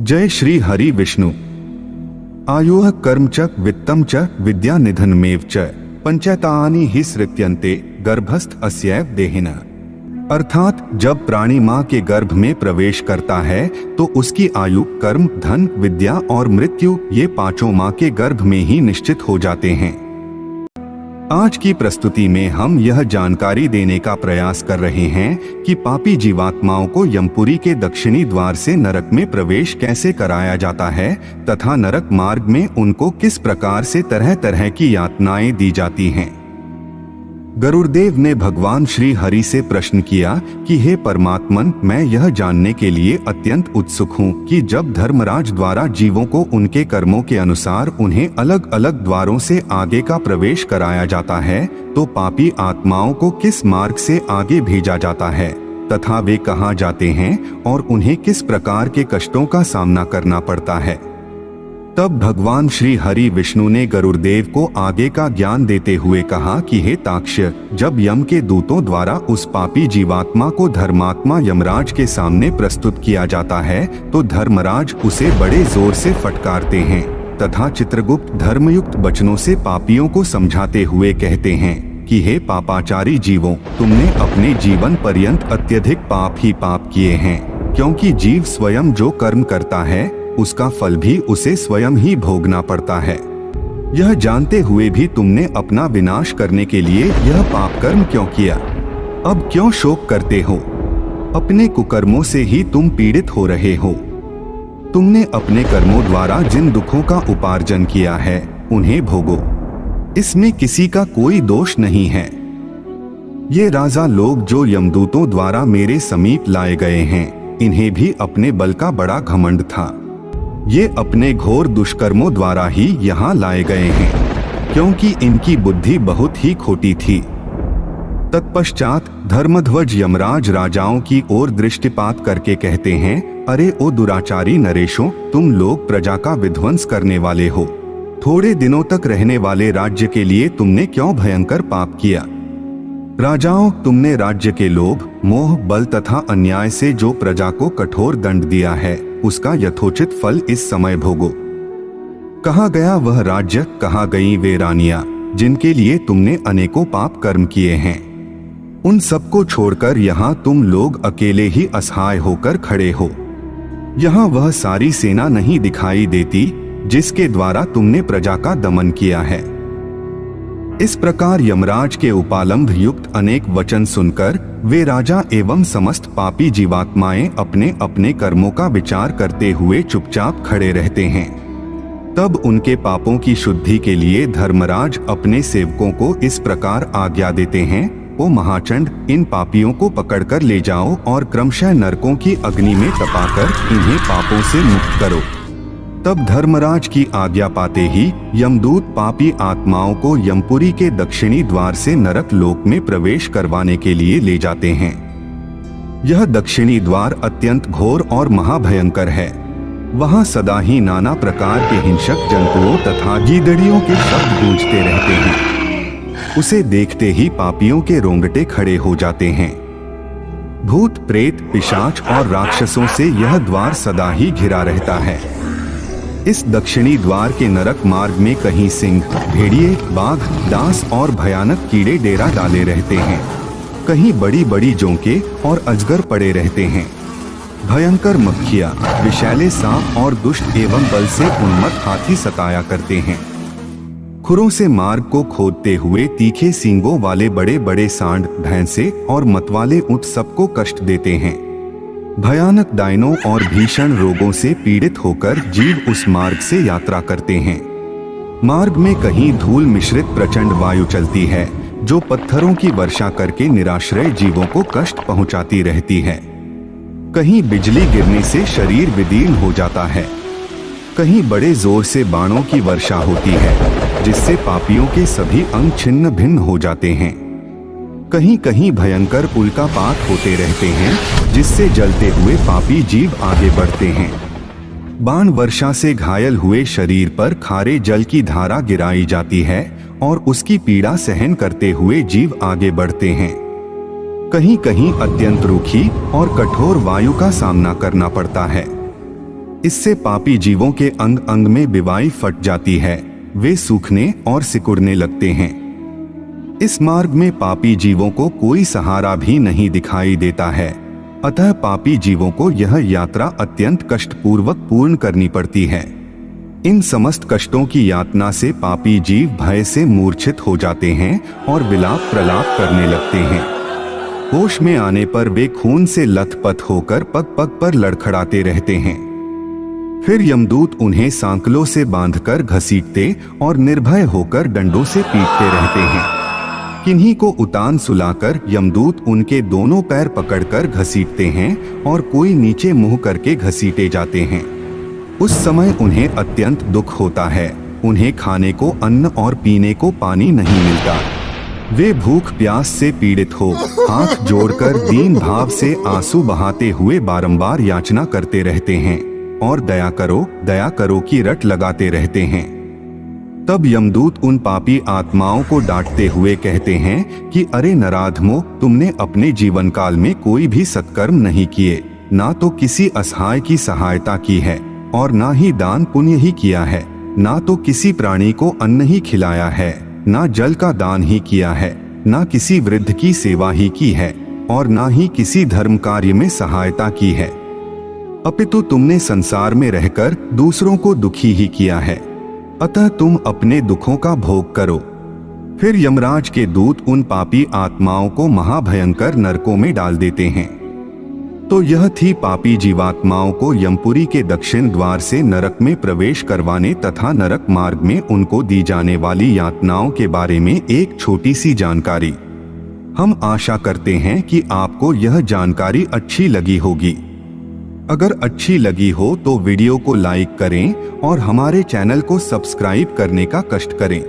जय श्री हरि विष्णु। आयुः कर्म च वित्तम च विद्या निधनमेव च पंचैतानि हि सृत्यन्ते गर्भस्थ अस्यैव देहिनः। अर्थात जब प्राणी माँ के गर्भ में प्रवेश करता है तो उसकी आयु, कर्म, धन, विद्या और मृत्यु ये पांचों माँ के गर्भ में ही निश्चित हो जाते हैं। आज की प्रस्तुति में हम यह जानकारी देने का प्रयास कर रहे हैं कि पापी जीवात्माओं को यमपुरी के दक्षिणी द्वार से नरक में प्रवेश कैसे कराया जाता है तथा नरक मार्ग में उनको किस प्रकार से तरह तरह की यातनाएं दी जाती हैं। गरुड़देव ने भगवान श्री हरि से प्रश्न किया कि हे परमात्मन, मैं यह जानने के लिए अत्यंत उत्सुक हूँ कि जब धर्मराज द्वारा जीवों को उनके कर्मों के अनुसार उन्हें अलग अलग द्वारों से आगे का प्रवेश कराया जाता है तो पापी आत्माओं को किस मार्ग से आगे भेजा जाता है तथा वे कहाँ जाते हैं और उन्हें किस प्रकार के कष्टों का सामना करना पड़ता है। तब भगवान श्री हरि विष्णु ने गरुड़देव को आगे का ज्ञान देते हुए कहा कि हे ताक्ष्य, जब यम के दूतों द्वारा उस पापी जीवात्मा को धर्मात्मा यमराज के सामने प्रस्तुत किया जाता है तो धर्मराज उसे बड़े जोर से फटकारते हैं तथा चित्रगुप्त धर्मयुक्त वचनों से पापियों को समझाते हुए कहते हैं कि हे पापाचारी जीवों, तुमने अपने जीवन पर्यंत अत्यधिक पाप ही पाप किए हैं, क्योंकि जीव स्वयं जो कर्म करता है उसका फल भी उसे स्वयं ही भोगना पड़ता है। यह जानते हुए भी तुमने अपना विनाश करने के लिए यह पाप कर्म क्यों किया? अब क्यों शोक करते हो? अपने कुकर्मों से ही तुम पीड़ित हो रहे हो। तुमने अपने कर्मों द्वारा जिन दुखों का उपार्जन किया है उन्हें भोगो, इसमें किसी का कोई दोष नहीं है। ये राजा लोग जो यमदूतों द्वारा मेरे समीप लाए गए हैं, इन्हें भी अपने बल का बड़ा घमंड था। ये अपने घोर दुष्कर्मों द्वारा ही यहाँ लाए गए हैं, क्योंकि इनकी बुद्धि बहुत ही खोटी थी। तत्पश्चात धर्मध्वज यमराज राजाओं की ओर दृष्टिपात करके कहते हैं, अरे ओ दुराचारी नरेशों, तुम लोग प्रजा का विध्वंस करने वाले हो। थोड़े दिनों तक रहने वाले राज्य के लिए तुमने क्यों भयंकर पाप किया? राजाओं, तुमने राज्य के लोभ, मोह, बल तथा अन्याय से जो प्रजा को कठोर दंड दिया है उसका यथोचित फल इस समय भोगो। कहाँ गया वह राज्य, कहाँ गई वे रानियां जिनके लिए तुमने अनेकों पाप कर्म किए हैं? उन सबको छोड़कर यहाँ तुम लोग अकेले ही असहाय होकर खड़े हो। यहाँ वह सारी सेना नहीं दिखाई देती जिसके द्वारा तुमने प्रजा का दमन किया है। इस प्रकार यमराज के उपालंभ युक्त अनेक वचन सुनकर वे राजा एवं समस्त पापी जीवात्माएं अपने अपने कर्मों का विचार करते हुए चुपचाप खड़े रहते हैं। तब उनके पापों की शुद्धि के लिए धर्मराज अपने सेवकों को इस प्रकार आज्ञा देते हैं, ओ महाचंड, इन पापियों को पकड़कर ले जाओ और क्रमशः नरकों की अग्नि में तपाकर इन्हें पापों से मुक्त करो। तब धर्मराज की आज्ञा पाते ही यमदूत पापी आत्माओं को यमपुरी के दक्षिणी द्वार से नरक लोक में प्रवेश करवाने के लिए ले जाते हैं। यह दक्षिणी द्वार अत्यंत घोर और महाभयंकर है। वहां सदा ही नाना प्रकार के हिंसक जंतुओं तथा गीदड़ियों के शब्द गूंजते रहते हैं। उसे देखते ही पापियों के रोंगटे खड़े हो जाते हैं। भूत, प्रेत, पिशाच और राक्षसों से यह द्वार सदा ही घिरा रहता है। इस दक्षिणी द्वार के नरक मार्ग में कहीं सिंह, भेड़िए, बाघ, डांस और भयानक कीड़े डेरा डाले रहते हैं। कहीं बड़ी बड़ी जोंके और अजगर पड़े रहते हैं। भयंकर मक्खियां, विषैले सांप और दुष्ट एवं बल से उन्मत्त हाथी सताया करते हैं। खुरों से मार्ग को खोदते हुए तीखे सींगों वाले बड़े बड़े सांड, भैंसे और मतवाले ऊंट सबको कष्ट देते हैं। भयानक डायनों और भीषण रोगों से पीड़ित होकर जीव उस मार्ग से यात्रा करते हैं। मार्ग में कहीं धूल मिश्रित प्रचंड वायु चलती है जो पत्थरों की वर्षा करके निराश्रय जीवों को कष्ट पहुंचाती रहती है। कहीं बिजली गिरने से शरीर विदीर्ण हो जाता है। कहीं बड़े जोर से बाणों की वर्षा होती है जिससे पापियों के सभी अंग छिन्न भिन्न हो जाते हैं। कहीं कहीं भयंकर उल्कापात होते रहते हैं जिससे जलते हुए पापी जीव आगे बढ़ते हैं। बाण वर्षा से घायल हुए शरीर पर खारे जल की धारा गिराई जाती है और उसकी पीड़ा सहन करते हुए जीव आगे बढ़ते हैं। कहीं कहीं अत्यंत रूखी और कठोर वायु का सामना करना पड़ता है। इससे पापी जीवों के अंग अंग में बीवाई फट जाती है, वे सूखने और सिकुड़ने लगते हैं। इस मार्ग में पापी जीवों को कोई सहारा भी नहीं दिखाई देता है, अतः पापी जीवों को यह यात्रा अत्यंत कष्टपूर्वक पूर्ण करनी पड़ती है। इन समस्त कष्टों की यातना से पापी जीव भय से मूर्छित हो जाते हैं और विलाप प्रलाप करने लगते हैं। होश में आने पर वे खून से लथपथ होकर पग पग पर लड़खड़ाते रहते हैं। फिर यमदूत उन्हें सांकलों से बांधकर घसीटते और निर्भय होकर डंडों से पीटते रहते हैं। किन्हीं को उतान सुलाकर यमदूत उनके दोनों पैर पकड़कर घसीटते हैं और कोई नीचे मुंह करके घसीटे जाते हैं। उस समय उन्हें अत्यंत दुख होता है। उन्हें खाने को अन्न और पीने को पानी नहीं मिलता। वे भूख प्यास से पीड़ित हो हाथ जोड़कर दीन भाव से आंसू बहाते हुए बारंबार याचना करते रहते हैं और दया करो की रट लगाते रहते हैं। तब यमदूत उन पापी आत्माओं को डांटते हुए कहते हैं कि अरे नराधमो, तुमने अपने जीवन काल में कोई भी सत्कर्म नहीं किए, ना तो किसी असहाय की सहायता की है और ना ही दान पुण्य ही किया है, ना तो किसी प्राणी को अन्न ही खिलाया है, ना जल का दान ही किया है, ना किसी वृद्ध की सेवा ही की है और ना ही किसी धर्म कार्य में सहायता की है, अपितु तुमने संसार में रहकर दूसरों को दुखी ही किया है। अतः तुम अपने दुखों का भोग करो। फिर यमराज के दूत उन पापी आत्माओं को महाभयंकर नरकों में डाल देते हैं। तो यह थी पापी जीवात्माओं को यमपुरी के दक्षिण द्वार से नरक में प्रवेश करवाने तथा नरक मार्ग में उनको दी जाने वाली यातनाओं के बारे में एक छोटी सी जानकारी। हम आशा करते हैं कि आपको यह जानकारी अच्छी लगी होगी। अगर अच्छी लगी हो तो वीडियो को लाइक करें और हमारे चैनल को सब्सक्राइब करने का कष्ट करें।